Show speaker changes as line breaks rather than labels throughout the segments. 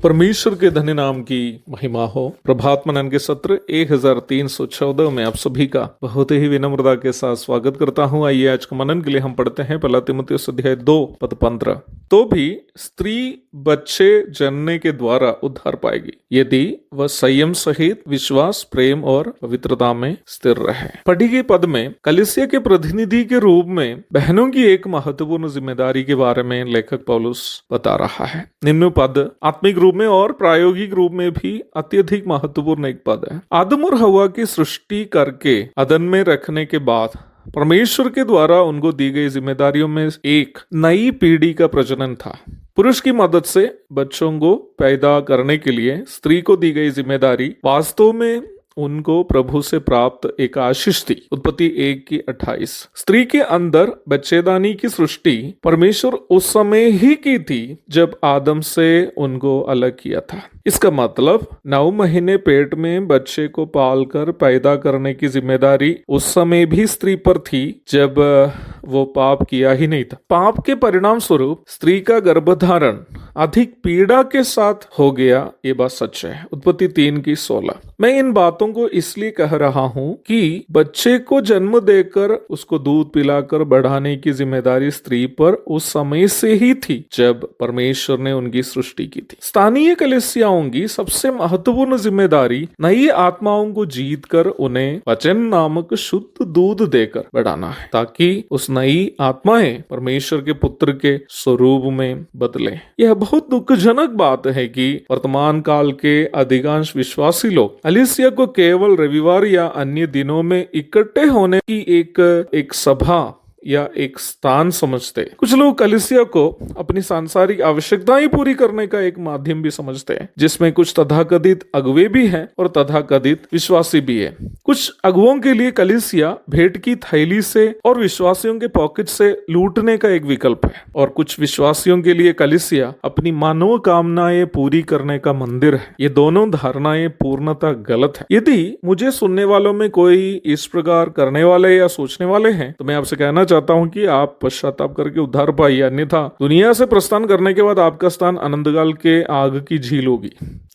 परमेश्वर के धन्य नाम की महिमा हो। प्रभात मनन के सत्र 1314 में आप सभी का बहुत ही विनम्रता के साथ स्वागत करता हूं। आइए आज का मनन के लिए हम पढ़ते हैं पहला तीमुथियुस अध्याय 2 पद 15। तो भी स्त्री बच्चे जनने के द्वारा उद्धार पाएगी यदि वह संयम सहित विश्वास, प्रेम और पवित्रता में स्थिर रहे। पढ़ी गई पद में कलीसिया के प्रतिनिधि के रूप में बहनों की एक महत्वपूर्ण जिम्मेदारी के बारे में लेखक पौलुस बता रहा है। निम्न पद आत्मिक रूप में और प्रायोगिक रूप में भी अत्यधिक महत्वपूर्ण एक पद है। आदम और हवा की सृष्टि करके अदन में रखने के बाद परमेश्वर के द्वारा उनको दी गई जिम्मेदारियों में एक नई पीढ़ी का प्रजनन था। पुरुष की मदद से बच्चों को पैदा करने के लिए स्त्री को दी गई जिम्मेदारी वास्तव में उनको प्रभु से प्राप्त एक आशीष थी। उत्पत्ति 1:28। स्त्री के अंदर बच्चेदानी की सृष्टि परमेश्वर उस समय ही की थी जब आदम से उनको अलग किया था। इसका मतलब 9 महीने पेट में बच्चे को पालकर पैदा करने की जिम्मेदारी उस समय भी स्त्री पर थी जब वो पाप किया ही नहीं था। पाप के परिणाम स्वरूप स्त्री का गर्भधारण अधिक पीड़ा के साथ हो गया, ये बात सच है। उत्पत्ति 3:16। मैं इन बातों को इसलिए कह रहा हूं कि बच्चे को जन्म देकर उसको दूध पिलाकर बढ़ाने की जिम्मेदारी स्त्री पर उस समय से ही थी जब परमेश्वर ने उनकी सृष्टि की थी। स्थानीय कलीसियाओं की सबसे महत्वपूर्ण जिम्मेदारी नई आत्माओं को जीतकर उन्हें वचन नामक शुद्ध दूध देकर बढ़ाना है ताकि उस नई आत्माएं परमेश्वर के पुत्र के स्वरूप में बदले। यह बहुत दुखजनक बात है कि वर्तमान काल के अधिकांश विश्वासी लोग कलीसिया को केवल रविवार या अन्य दिनों में इकट्ठे होने की एक सभा या एक स्थान समझते। कुछ लोग कलीसिया को अपनी सांसारिक आवश्यकताएं पूरी करने का एक माध्यम भी समझते हैं, जिसमें कुछ तथाकथित अगुवे भी हैं और तथाकथित विश्वासी भी है। कुछ अगुवों के लिए कलीसिया भेंट की थैली से और विश्वासियों के पॉकेट से लूटने का एक विकल्प है, और कुछ विश्वासियों के लिए कलीसिया अपनी मानव कामनाएं पूरी करने का मंदिर है। ये दोनों धारणाएं पूर्णतः गलत है। यदि मुझे सुनने वालों में कोई इस प्रकार करने वाले या सोचने वाले हैं तो मैं आपसे कहना चाहता हूं कि आप पश्चाताप करके उद्धार पाइए, अन्यथा दुनिया से प्रस्थान करने के बाद आपका स्थान अनंतकाल के आग की झील होगी।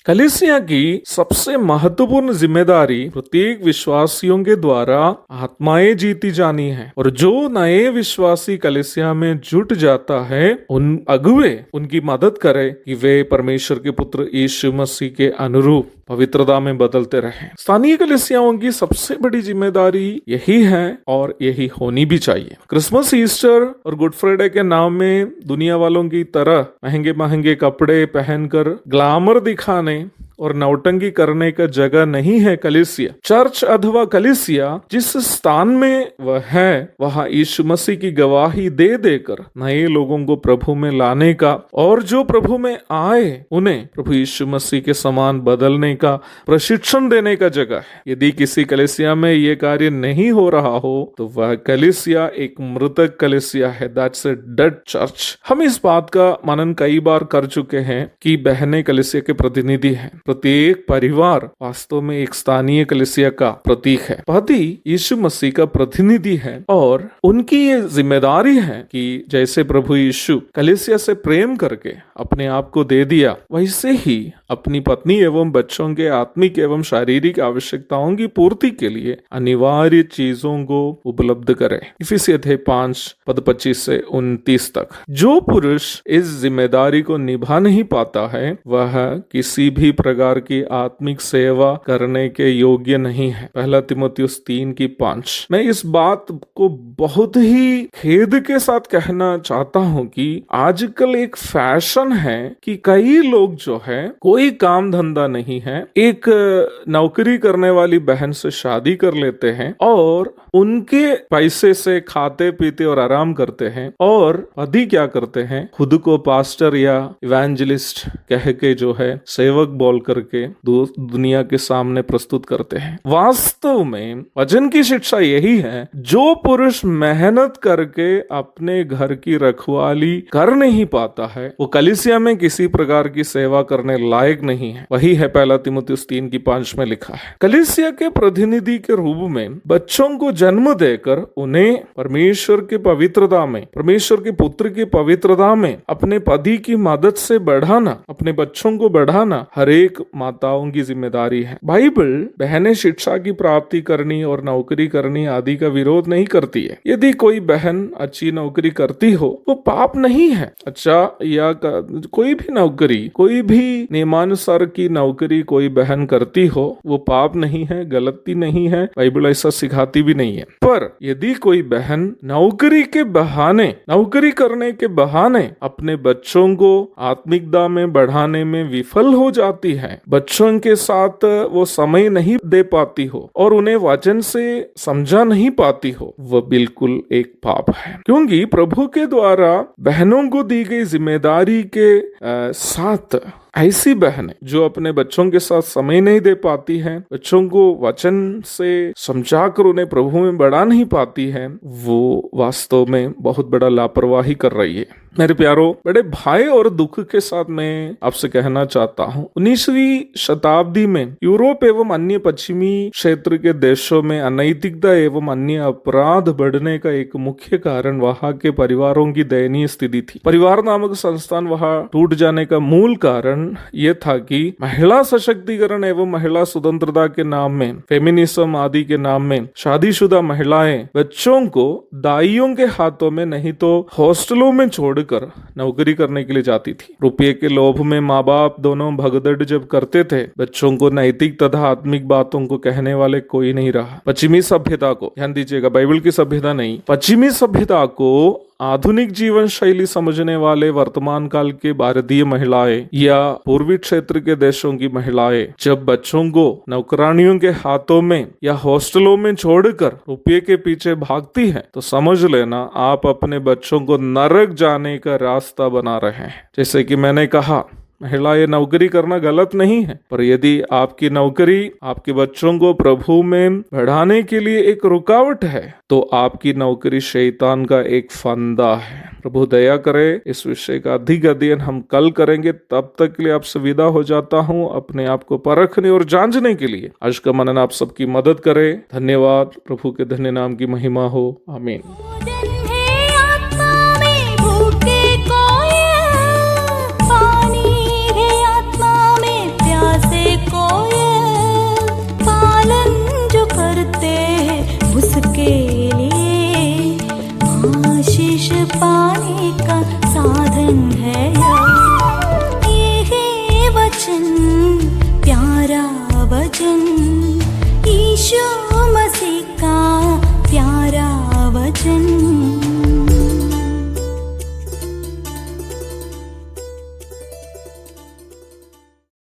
कलीसिया की सबसे महत्वपूर्ण जिम्मेदारी प्रत्येक विश्वासियों के द्वारा आत्माएं जीती जानी है, और जो नए विश्वासी कलीसिया में जुट जाता है उन अगुवे उनकी मदद करे कि वे परमेश्वर के पुत्र यीशु मसीह के अनुरूप पवित्रता में बदलते रहें। स्थानीय कलीसियाओं की सबसे बड़ी जिम्मेदारी यही है और यही होनी भी चाहिए। क्रिसमस, ईस्टर और गुड फ्राइडे के नाम में दुनिया वालों की तरह महंगे महंगे कपड़े पहनकर ग्लैमर दिखाने और नौटंकी करने का जगह नहीं है कलीसिया। चर्च अथवा कलीसिया जिस स्थान में वह है वहां यीशु मसीह की गवाही दे देकर नए लोगों को प्रभु में लाने का, और जो प्रभु में आए उन्हें प्रभु यीशु मसीह के समान बदलने का प्रशिक्षण देने का जगह है। यदि किसी कलीसिया में यह कार्य नहीं हो रहा हो तो वह कलीसिया एक मृतक कलीसिया है। That's a dead church. हम इस बात का मनन कई बार कर चुके हैं कि बहनें कलीसिया के प्रतिनिधि हैं। प्रत्येक परिवार वास्तव में एक स्थानीय कलीसिया का प्रतीक है। पति यीशु मसीह का प्रतिनिधि है और उनकी ये जिम्मेदारी है कि जैसे प्रभु यीशु कलीसिया से प्रेम करके अपने आप को दे दिया, वैसे ही अपनी पत्नी एवं बच्चों के आत्मिक एवं शारीरिक आवश्यकताओं की पूर्ति के लिए अनिवार्य चीजों को उपलब्ध करे। इफिसियों 5 पद 25 से 29 तक। जो पुरुष इस जिम्मेदारी को निभा नहीं पाता है वह किसी भी प्रकार की आत्मिक सेवा करने के योग्य नहीं है। पहला तीमुथियुस 3:5। मैं इस बात को बहुत ही खेद के साथ कहना चाहता हूं कि आजकल एक फैशन है कि कई लोग जो है कोई काम धंधा नहीं है, एक नौकरी करने वाली बहन से शादी कर लेते हैं और उनके पैसे से खाते पीते और आराम करते हैं, और पति क्या करते हैं, खुद को पास्टर या इवेंजलिस्ट कह के जो है सेवक बोलकर करके दुनिया के सामने प्रस्तुत करते हैं। वास्तव में वचन की शिक्षा यही है, जो पुरुष मेहनत करके अपने घर की रखवाली कर नहीं पाता है वो कलीसिया में किसी प्रकार की सेवा करने लायक नहीं है। वही है पहला तीमुथियुस 3:5 में लिखा है। कलीसिया के प्रतिनिधि के रूप में बच्चों को जन्म देकर उन्हें परमेश्वर की पवित्रता में, परमेश्वर के पुत्र की पवित्रता में अपने पति की मदद से बढ़ाना, अपने बच्चों को बढ़ाना हर एक माताओं की जिम्मेदारी है। बाइबल बहनें शिक्षा की प्राप्ति करनी और नौकरी करनी आदि का विरोध नहीं करती है। यदि कोई बहन अच्छी नौकरी करती हो वो पाप नहीं है। अच्छा या कोई भी नौकरी, कोई भी नियमानुसार की नौकरी कोई बहन करती हो वो पाप नहीं है, गलती नहीं है, बाइबल ऐसा सिखाती भी नहीं है। पर यदि कोई बहन नौकरी के बहाने, नौकरी करने के बहाने अपने बच्चों को आत्मिकता में बढ़ाने में विफल हो जाती है, बच्चों के साथ वो समय नहीं दे पाती हो और उन्हें वचन से समझा नहीं पाती हो, वह बिल्कुल एक पाप है। क्योंकि प्रभु के द्वारा बहनों को दी गई जिम्मेदारी के साथ ऐसी बहनें जो अपने बच्चों के साथ समय नहीं दे पाती हैं, बच्चों को वचन से समझाकर उन्हें प्रभु में बढ़ा नहीं पाती हैं, वो वास्तव में बहुत बड़ा लापरवाही कर रही है। मेरे प्यारो, बड़े भय और दुख के साथ मैं आपसे कहना चाहता हूँ, 19वीं शताब्दी में यूरोप एवं अन्य पश्चिमी क्षेत्र के देशों में अनैतिकता एवं अन्य अपराध बढ़ने का एक मुख्य कारण वहाँ के परिवारों की दयनीय स्थिति थी। परिवार नामक संस्थान वहाँ टूट जाने का मूल कारण ये था कि महिला सशक्तिकरण एवं महिला स्वतंत्रता के नाम में, फेमिनिज्म आदि के नाम में शादीशुदा महिलाएं बच्चों को दाइयों के हाथों में नहीं तो हॉस्टलों में छोड़कर नौकरी करने के लिए जाती थी। रुपये के लोभ में माँ बाप दोनों भगदड़ जब करते थे, बच्चों को नैतिक तथा आत्मिक बातों को कहने वाले कोई नहीं रहा। पश्चिमी सभ्यता को, ध्यान दीजिएगा, बाइबल की सभ्यता नहीं, पश्चिमी सभ्यता को आधुनिक जीवन शैली समझने वाले वर्तमान काल के भारतीय महिलाएं या पूर्वी क्षेत्र के देशों की महिलाएं जब बच्चों को नौकरानियों के हाथों में या हॉस्टलों में छोड़कर रुपये के पीछे भागती हैं, तो समझ लेना आप अपने बच्चों को नरक जाने का रास्ता बना रहे हैं। जैसे कि मैंने कहा, महिलाएं नौकरी करना गलत नहीं है, पर यदि आपकी नौकरी आपके बच्चों को प्रभु में बढ़ाने के लिए एक रुकावट है तो आपकी नौकरी शैतान का एक फंदा है। प्रभु दया करे, इस विषय का अधिक अध्ययन हम कल करेंगे। तब तक के लिए आपसे विदा हो जाता हूँ। अपने आप को परखने और जांचने के लिए आज का मनन आप सबकी मदद करे। धन्यवाद। प्रभु के धन्य नाम की महिमा हो। आमीन।
पाने का साधन है ये है वचन, प्यारा वचन, यीशु मसीह का प्यारा वचन।